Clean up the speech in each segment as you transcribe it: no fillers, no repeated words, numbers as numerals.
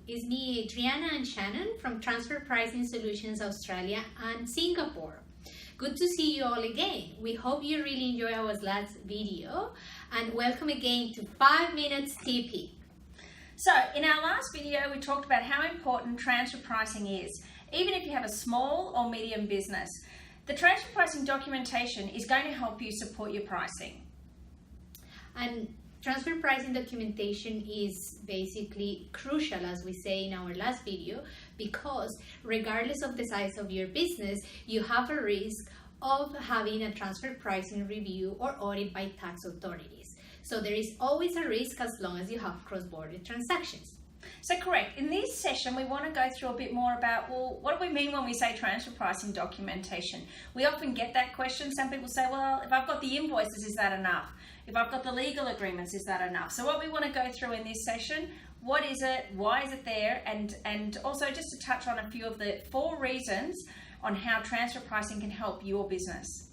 It's me, Adriana and Shannon from Transfer Pricing Solutions Australia and Singapore. Good to see you all again. We hope you really enjoyed our last video and welcome again to 5 Minutes TP. So in our last video, we talked about how important transfer pricing is, even if you have a small or medium business. The transfer pricing documentation is going to help you support your pricing. And transfer pricing documentation is basically crucial, as we say in our last video, because regardless of the size of your business, you have a risk of having a transfer pricing review or audit by tax authorities. So there is always a risk as long as you have cross-border transactions. So correct. In this session, we want to go through a bit more about, well, what do we mean when we say transfer pricing documentation? We often get that question. Some people say, well, if I've got the invoices, is that enough? If I've got the legal agreements, is that enough? So what we want to go through in this session, what is it, why is it there, and also just to touch on a few of the 4 reasons on how transfer pricing can help your business.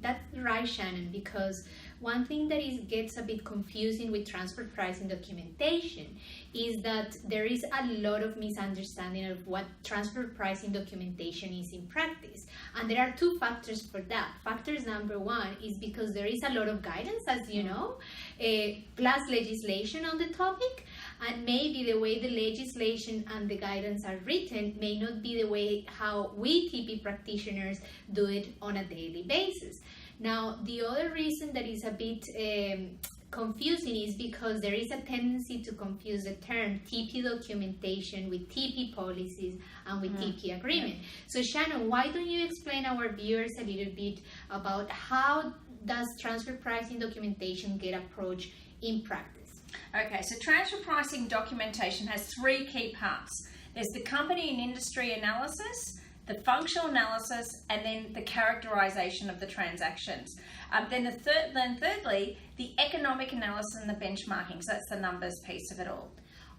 That's right, Shannon, because one thing that gets a bit confusing with transfer pricing documentation is that there is a lot of misunderstanding of what transfer pricing documentation is in practice. And there are 2 factors for that. Factors number 1 is because there is a lot of guidance, as you know, plus legislation on the topic. And maybe the way the legislation and the guidance are written may not be the way how we TP practitioners do it on a daily basis. Now, the other reason that is a bit confusing is because there is a tendency to confuse the term TP documentation with TP policies and with TP agreement. So Shannon, why don't you explain our viewers a little bit about how does transfer pricing documentation get approached in practice? Okay, so transfer pricing documentation has 3 key parts. There's the company and industry analysis, the functional analysis, and then the characterization of the transactions. Then thirdly, the economic analysis and the benchmarking. So that's the numbers piece of it all.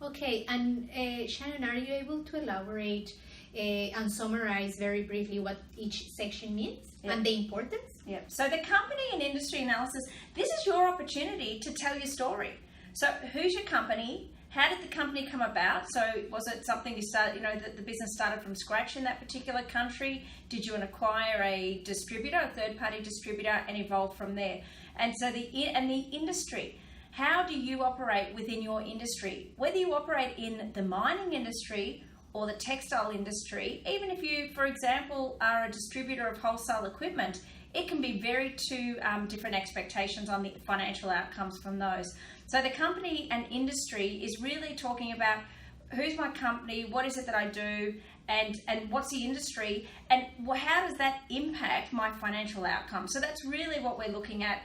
Okay, and Shannon, are you able to elaborate and summarize very briefly what each section means and the importance? Yeah. So the company and industry analysis, this is your opportunity to tell your story. So who's your company? How did the company come about? So was it something you started, that the business started from scratch in that particular country? Did you acquire a distributor, a third-party distributor, and evolve from there? And so the industry, how do you operate within your industry? Whether you operate in the mining industry or the textile industry, even if you, for example, are a distributor of wholesale equipment, it can be very 2 different expectations on the financial outcomes from those. So the company and industry is really talking about who's my company, what is it that I do, and what's the industry, and how does that impact my financial outcomes. So that's really what we're looking at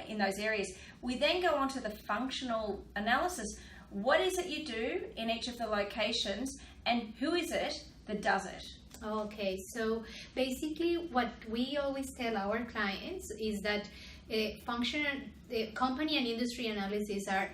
in those areas. We then go on to the functional analysis. What is it you do in each of the locations, and who is it that does it? Okay, so basically what we always tell our clients is that company and industry analysis are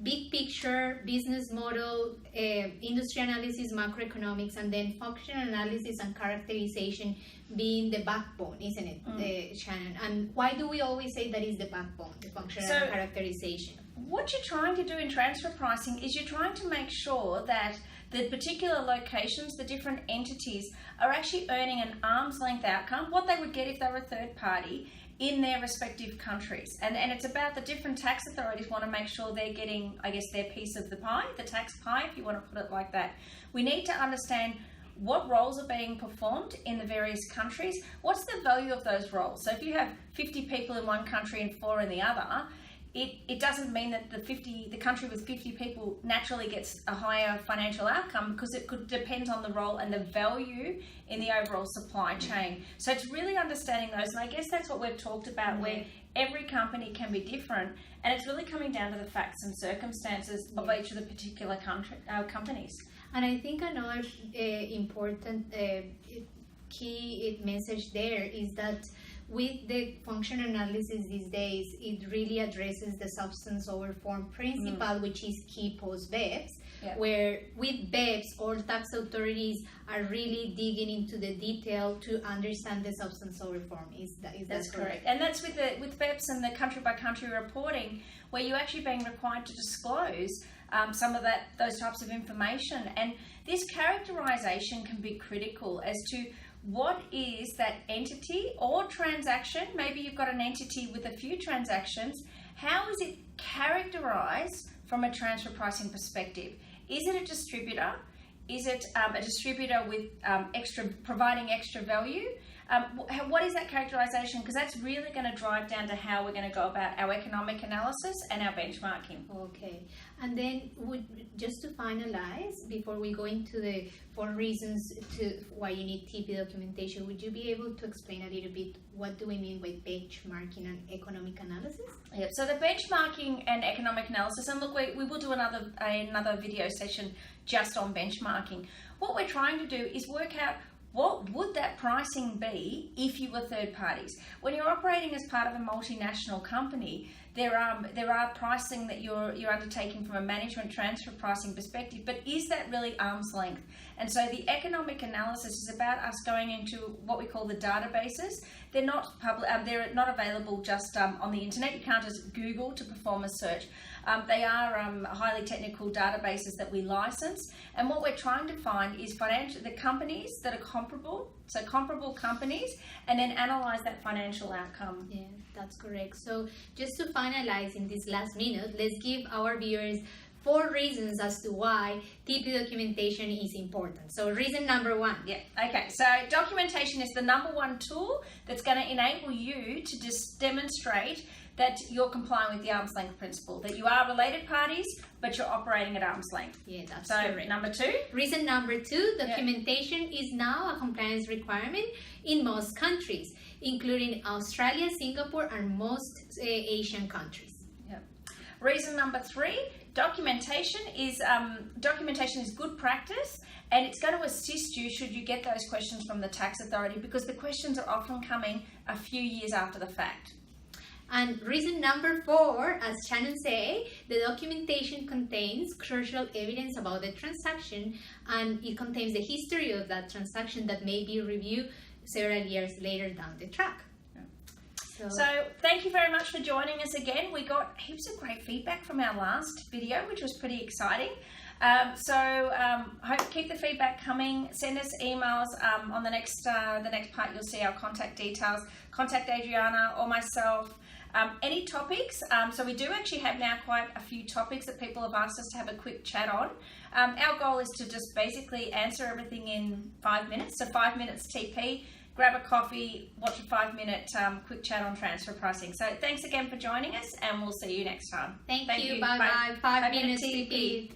big picture, business model, industry analysis, macroeconomics, and then functional analysis and characterization being the backbone, isn't it, Shannon? And why do we always say that is the backbone, the functional and characterization? What you're trying to do in transfer pricing is you're trying to make sure that the particular locations, the different entities, are actually earning an arm's length outcome, what they would get if they were a third party in their respective countries. And it's about the different tax authorities want to make sure they're getting, I guess, their piece of the pie, the tax pie, if you want to put it like that. We need to understand what roles are being performed in the various countries. What's the value of those roles? So if you have 50 people in one country and 4 in the other, it doesn't mean that the country with 50 people naturally gets a higher financial outcome, because it could depend on the role and the value in the overall supply chain. So it's really understanding those, and I guess that's what we've talked about, where every company can be different, and it's really coming down to the facts and circumstances of each of the particular companies. And I think another important key message there is that with the functional analysis these days, it really addresses the substance over form principle, which is key post BEPS, where with BEPS, all tax authorities are really digging into the detail to understand the substance over form. That's correct? And that's with BEPS and the country by country reporting, where you're actually being required to disclose some of those types of information. And this characterization can be critical as to what is that entity or transaction. Maybe you've got an entity with a few transactions. How is it characterized from a transfer pricing perspective? Is it a distributor? Is it a distributor with providing extra value? What is that characterization? Because that's really going to drive down to how we're going to go about our economic analysis and our benchmarking. Okay, and then just to finalize, before we go into the 4 reasons why you need TP documentation, would you be able to explain a little bit what do we mean by benchmarking and economic analysis? Yep. So the benchmarking and economic analysis, and look, we will do another video session just on benchmarking. What we're trying to do is work out what would that pricing be if you were third parties. When you're operating as part of a multinational company, there are pricing that you're undertaking from a management transfer pricing perspective, but is that really arm's length? And so the economic analysis is about us going into what we call the databases. They're not they're not available just on the internet. You can't just Google to perform a search. They are highly technical databases that we license, and what we're trying to find is the companies that are comparable, so comparable companies, and then analyze that financial outcome. Yeah, that's correct. So just to finalize in this last minute, let's give our viewers 4 reasons as to why TP documentation is important. So reason number 1. Yeah, okay. So documentation is the number 1 tool that's going to enable you to just demonstrate that you're complying with the arm's length principle, that you are related parties, but you're operating at arm's length. Yeah, that's so correct. Number 2? Reason number 2, documentation is now a compliance requirement in most countries, including Australia, Singapore, and most Asian countries. Yep. Reason number 3, documentation is good practice, and it's going to assist you should you get those questions from the tax authority, because the questions are often coming a few years after the fact. And reason number 4, as Shannon said, the documentation contains crucial evidence about the transaction, and it contains the history of that transaction that may be reviewed several years later down the track. So thank you very much for joining us again. We got heaps of great feedback from our last video, which was pretty exciting. Hope keep the feedback coming. Send us emails. On the next part, you'll see our contact details. Contact Adriana or myself. Any topics. So we do actually have now quite a few topics that people have asked us to have a quick chat on. Our goal is to just basically answer everything in 5 minutes. So 5 minutes TP. Grab a coffee, watch a 5-minute quick chat on transfer pricing. So thanks again for joining us, and we'll see you next time. Thank you. Bye-bye. 5 minutes TP.